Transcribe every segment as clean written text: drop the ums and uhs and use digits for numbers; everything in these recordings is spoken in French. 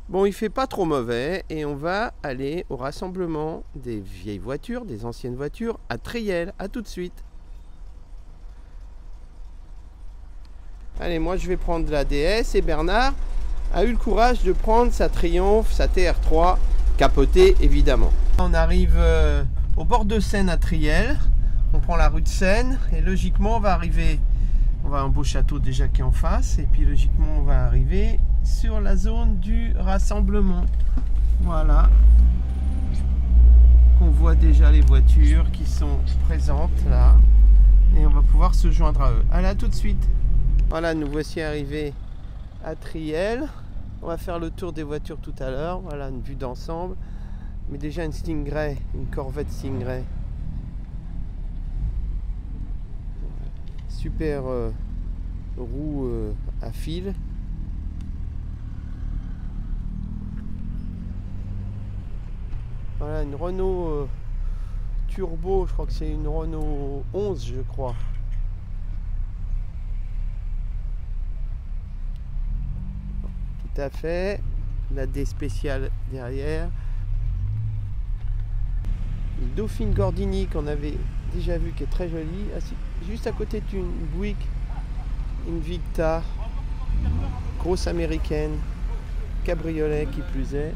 Bon, il fait pas trop mauvais et on va aller au rassemblement des vieilles voitures, des anciennes voitures à Triel. À tout de suite. Allez, moi je vais prendre la DS et Bernard a eu le courage de prendre sa Triumph, sa TR3, capotée évidemment. On arrive au bord de Seine à Triel. On prend la rue de Seine et logiquement on va arriver, on va à un beau château déjà qui est en face et puis logiquement on va arriver sur la zone du rassemblement. Voilà. On voit déjà les voitures qui sont présentes là et on va pouvoir se joindre à eux. Allez, à tout de suite. Voilà, nous voici arrivés à Triel. On va faire le tour des voitures tout à l'heure. Voilà, une vue d'ensemble. Mais déjà une Stingray, une Corvette Stingray. Super roue à fil. Voilà, une Renault Turbo, je crois que c'est une Renault 11, je crois. Tout à fait. La D spéciale derrière. Une Dauphine Gordini qu'on avait déjà vu, qui est très jolie. Juste à côté d'une Buick, une Victa, grosse américaine, cabriolet qui plus est.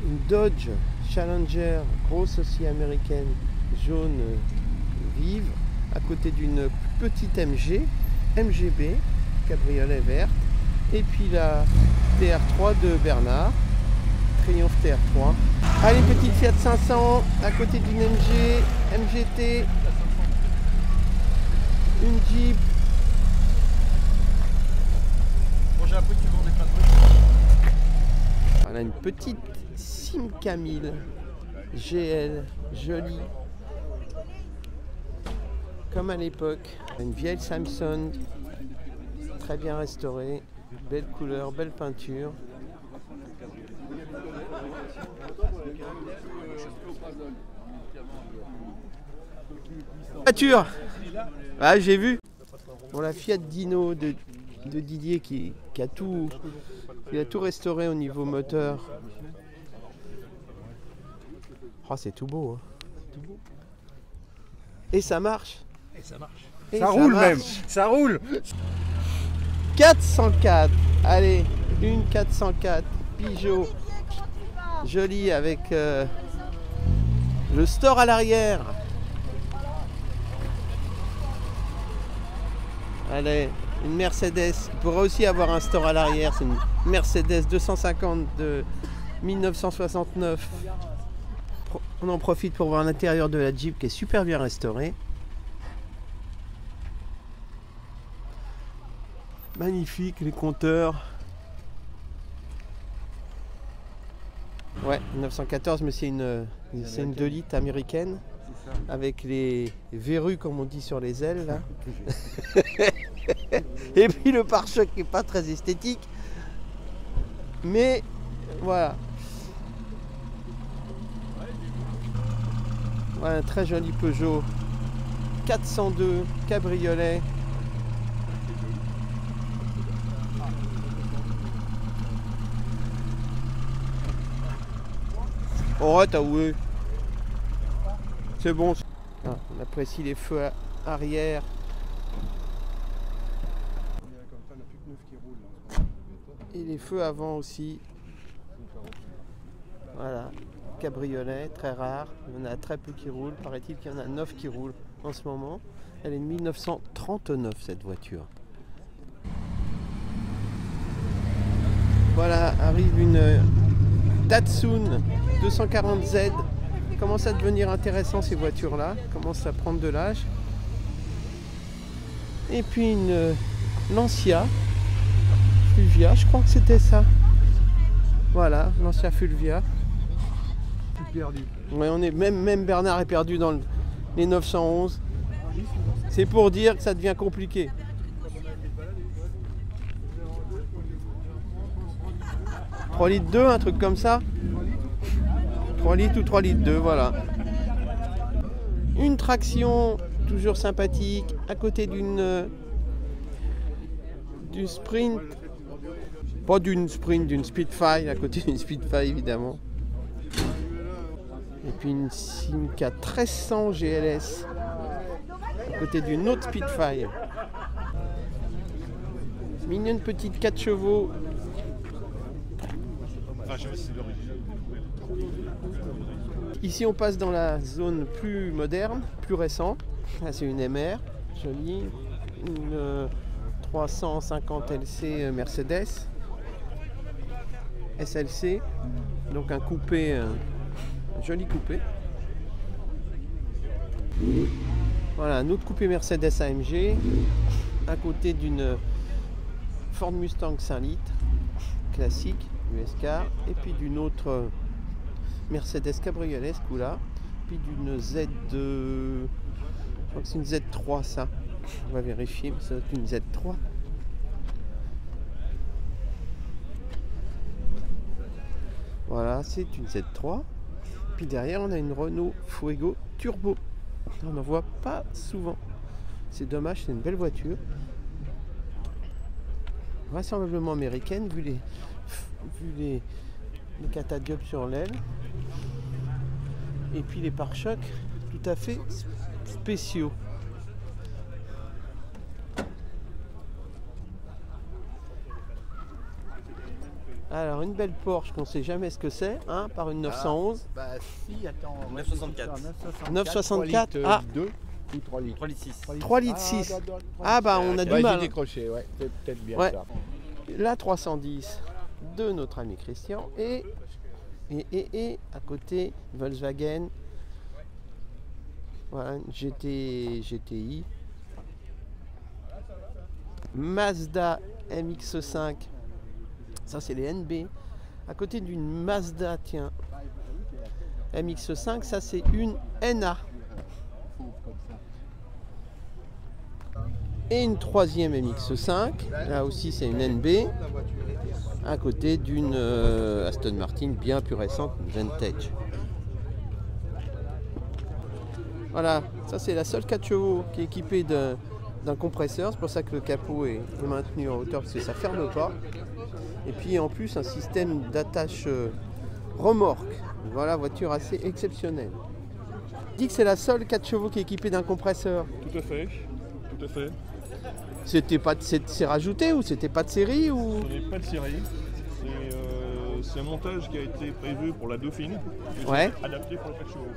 Une Dodge Challenger, grosse aussi américaine, jaune vive, à côté d'une petite MGB, cabriolet verte, et puis la TR3 de Bernard, Triumph TR3. Allez, petite Fiat 500, à côté d'une MGT, une Jeep. Bon, j'ai appris que tu vendais plein de trucs. Voilà, une petite Simca 1000 GL, jolie, comme à l'époque. Une vieille Samsung, très bien restaurée, belle couleur, belle peinture. Voiture, ah, j'ai vu. Bon, la Fiat Dino de Didier qui a tout restauré au niveau moteur. Oh, c'est tout beau, hein. Et ça marche. Et ça marche. Et ça roule marche. même. Ça roule. 404. Allez, une 404 Peugeot. Jolie avec le store à l'arrière. Allez, une Mercedes. Il pourrait aussi avoir un store à l'arrière. C'est une Mercedes 250 de 1969. On en profite pour voir l'intérieur de la Jeep qui est super bien restaurée. Magnifique, les compteurs. Ouais, 1914, mais c'est une 2 litres américaine. Avec les verrues, comme on dit, sur les ailes. Là. Et puis le pare-choc qui n'est pas très esthétique. Mais voilà. Voilà, un très joli Peugeot 402 cabriolet. Oh, t'as oué. C'est bon. Ah, on apprécie les feux arrière. Et les feux avant aussi. Voilà. Cabriolet, très rare. Il y en a très peu qui roulent. Paraît-il qu'il y en a 9 qui roulent en ce moment. Elle est de 1939 cette voiture. Voilà, arrive une Datsun 240Z. Commence à devenir intéressant ces voitures là. Commence à prendre de l'âge. Et puis une Lancia Fulvia, je crois que c'était ça. Voilà, Lancia Fulvia. Perdu. Ouais, on est même Bernard est perdu dans les 911. C'est pour dire que ça devient compliqué. 3 litres 2, un truc comme ça. 3 litres ou 3 litres 2, voilà. Une traction toujours sympathique à côté d'une Sprint Pas d'une Sprint, d'une Spitfire, à côté d'une Spitfire évidemment. Et puis une Simca 1300 GLS, à côté d'une autre Spitfire. Mignonne petite 4 chevaux. Ici on passe dans la zone plus moderne, plus récente. Là c'est une MR, jolie. Une 350 LC Mercedes. SLC. Donc un coupé, un joli coupé. Voilà, un autre coupé Mercedes AMG. À côté d'une Ford Mustang 5 litres. Classique, USK. Et puis d'une autre Mercedes Cabriolet ce coup-là, puis d'une Z2, je crois que c'est une Z3 ça, on va vérifier, mais ça doit être une Z3. Voilà, c'est une Z3. Puis derrière on a une Renault Fuego Turbo, on n'en voit pas souvent, c'est dommage, c'est une belle voiture, vraisemblablement américaine vu les catadiopes sur l'aile. Et puis les pare-chocs tout à fait spéciaux. Alors une belle Porsche qu'on ne sait jamais ce que c'est, hein, par une 911. Bah si, attends. 964. 964, ah 2 ou 3 litres 3 litres 6. 3 litres 6. Ah bah on a du mal. J'ai décroché, ouais, c'est peut-être bien Ouais. ça. La 310 de notre ami Christian et à côté Volkswagen, voilà, une GTI, Mazda MX5, ça c'est les NB, à côté d'une Mazda, tiens, MX5, ça c'est une NA, et une troisième MX5, là aussi c'est une NB, à côté d'une Aston Martin bien plus récente, une Vantage. Voilà, ça c'est la seule 4 chevaux qui est équipée d'un compresseur, c'est pour ça que le capot est maintenu en hauteur parce que ça ne ferme pas. Et puis en plus un système d'attache remorque. Voilà, voiture assez exceptionnelle. Je dis que c'est la seule 4 chevaux qui est équipée d'un compresseur. Tout à fait, tout à fait. C'est rajouté ou c'était pas de série ou... Ce n'est pas de série. C'est un montage qui a été prévu pour la Dauphine. Et Ouais. Adapté pour les 4 chevaux.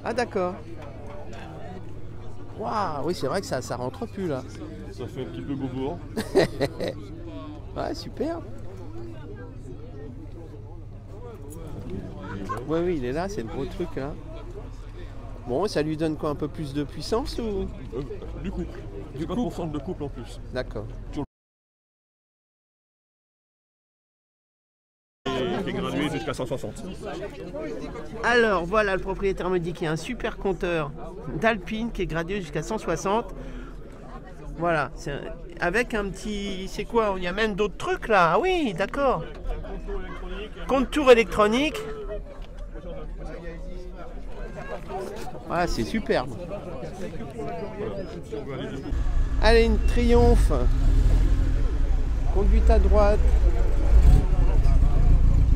Ah d'accord. Waouh, oui c'est vrai que ça rentre plus là. Ça fait un petit peu bourbourg. Ouais, super. Ouais, oui, il est là, c'est le gros truc là. Bon, ça lui donne quoi, un peu plus de puissance ou... Du couple. Du 50% de couple en plus. D'accord. Qui est gradué jusqu'à 160. Alors voilà, le propriétaire me dit qu'il y a un super compteur d'Alpine qui est gradué jusqu'à 160. Voilà, avec un petit... C'est quoi? Il y a même d'autres trucs là. Ah oui, d'accord. Contour électronique. Voilà, c'est superbe. Allez, une Triumph. Conduite à droite.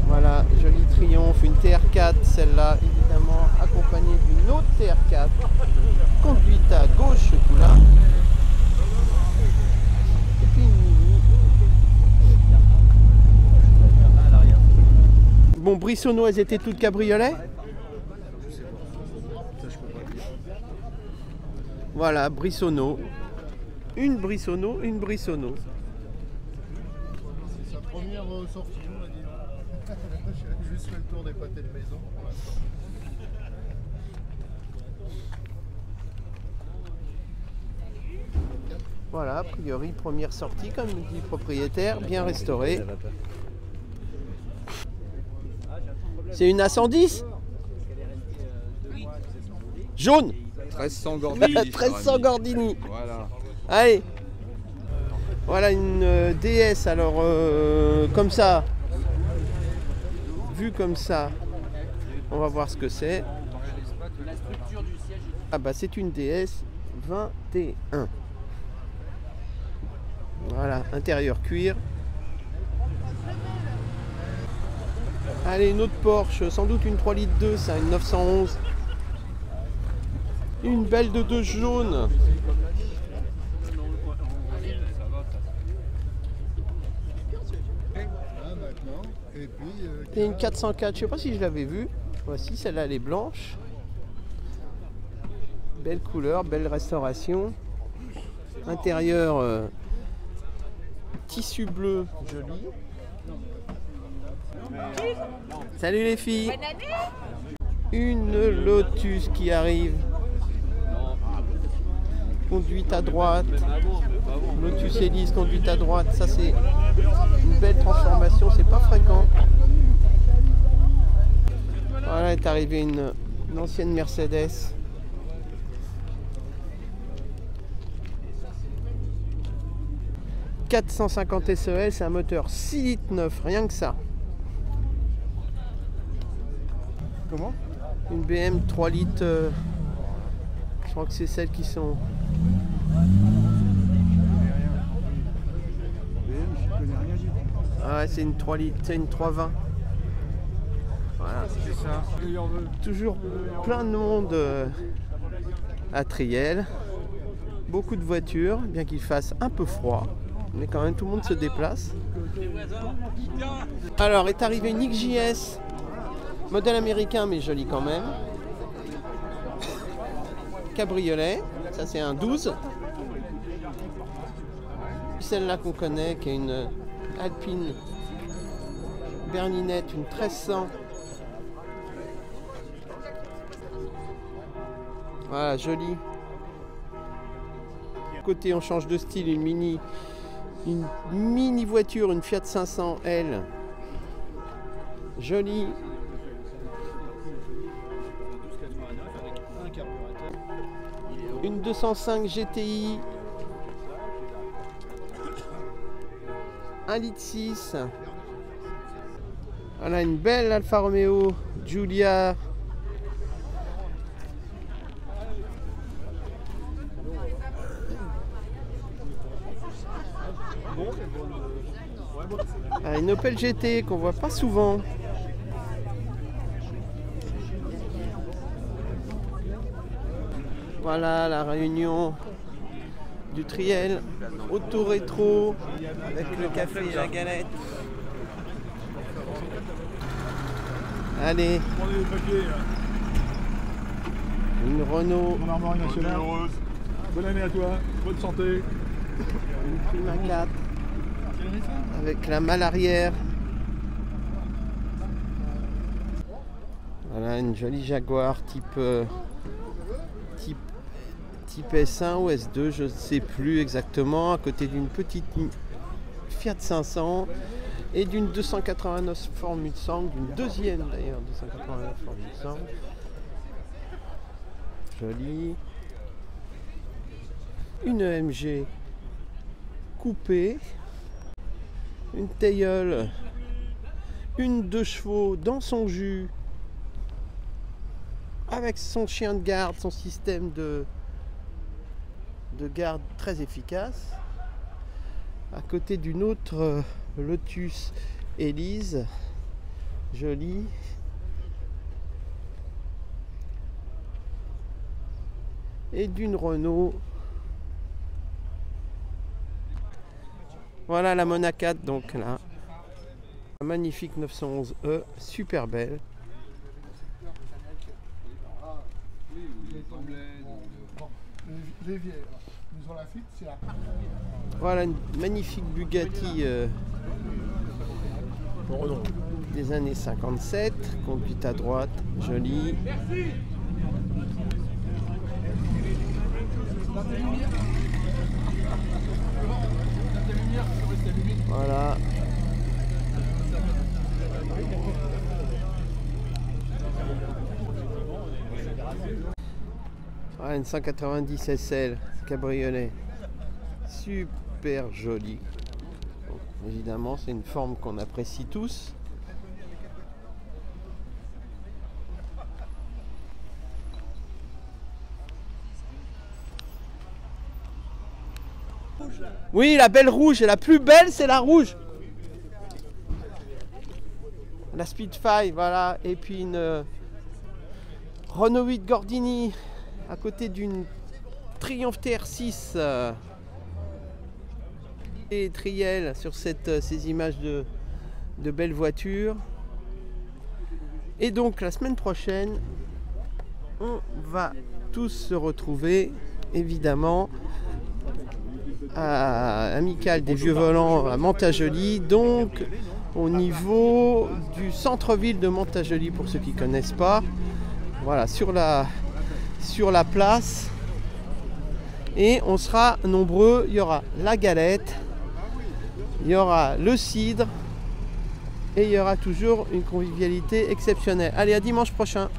Voilà, jolie Triumph, une TR4, celle-là, évidemment, accompagnée d'une autre TR4. Conduite à gauche, ce coup-là. Et puis une Mini. Bon, Brissonneau, elles étaient toutes cabriolets? Voilà, Brissonneau. Une Brissonneau, une Brissonneau. C'est sa première sortie, on va dire. J'ai juste fait le tour des pâtés de maison. Voilà, a priori, première sortie, comme dit le propriétaire, bien restaurée. C'est une A110 jaune. 1300 Gordini. 1300 Gordini. Voilà. Allez. Voilà une DS, alors comme ça. Vu comme ça, on va voir ce que c'est. Ah bah c'est une DS 21. Voilà, intérieur cuir. Allez, une autre Porsche, sans doute une 3 litres 2, ça, une 911. Une belle de 2 jaune. Et puis, Et une 404, je sais pas si je l'avais vue. Voici, celle-là, elle est blanche. Belle couleur, belle restauration. Intérieur tissu bleu, joli. Salut les filles. Bonne année. Une Lotus qui arrive. Conduite à droite. Lotus Elise, conduite à droite. Ça, c'est une belle transformation. C'est pas fréquent. Voilà, est arrivée une ancienne Mercedes. « 450 SEL, c'est un moteur 6 litres 9, rien que ça. » comment? Une BM 3 litres, je crois que c'est celles qui sont... Je connais rien du tout. Ah ouais, c'est une 3 litres, c'est une 320. Voilà. C'est ça. Toujours plein de monde à Triel. Beaucoup de voitures, bien qu'il fasse un peu froid. Mais quand même, tout le monde se déplace. Alors, est arrivé une XJS. Modèle américain, mais joli quand même. Cabriolet. Ça, c'est un 12. Celle-là qu'on connaît, qui est une Alpine berlinette, une 1300. Voilà, joli. Côté, on change de style, une mini voiture, une Fiat 500L. Jolie. Une 205 GTI. 1,6 litre. Voilà, une belle Alfa Romeo Giulia. Ah, une Opel GT qu'on voit pas souvent. Voilà la réunion du Triel, auto rétro avec le café et la galette. Allez, une Renault, Mon armoirie nationale. Bonne année à toi. Bonne santé. une Prima 4 avec la malle arrière. Voilà une jolie Jaguar type S1 ou S2, je ne sais plus exactement, à côté d'une petite Fiat 500 et d'une 289 Formule 100, d'une deuxième d'ailleurs 289 Formule 100. Jolie. Une EMG coupée, une Teilleul, une 2 chevaux dans son jus, avec son chien de garde, son système de garde très efficace, à côté d'une autre Lotus Elise, jolie. Et d'une Renault. Voilà la Mona 4, donc là. Un magnifique 911E, super belle. Les vieilles. Nous on la fixe, c'est là. Voilà une magnifique Bugatti des années 57, conduite à droite, jolie. Voilà. Voilà une 190 SL cabriolet. Super jolie. Bon, évidemment, c'est une forme qu'on apprécie tous. Oui, la belle rouge, et la plus belle, c'est la rouge. la Spitfire, voilà, et puis une Renault 8 Gordini à côté d'une Triumph TR6 et Triel sur ces images de belles voitures. Et donc la semaine prochaine, on va tous se retrouver évidemment à Amicale des Vieux Volants à Mantes-la-Jolie, donc au niveau du centre-ville de Mantes-la-Jolie pour ceux qui ne connaissent pas. Voilà, sur la place. Et on sera nombreux, il y aura la galette, il y aura le cidre et il y aura toujours une convivialité exceptionnelle. Allez, à dimanche prochain.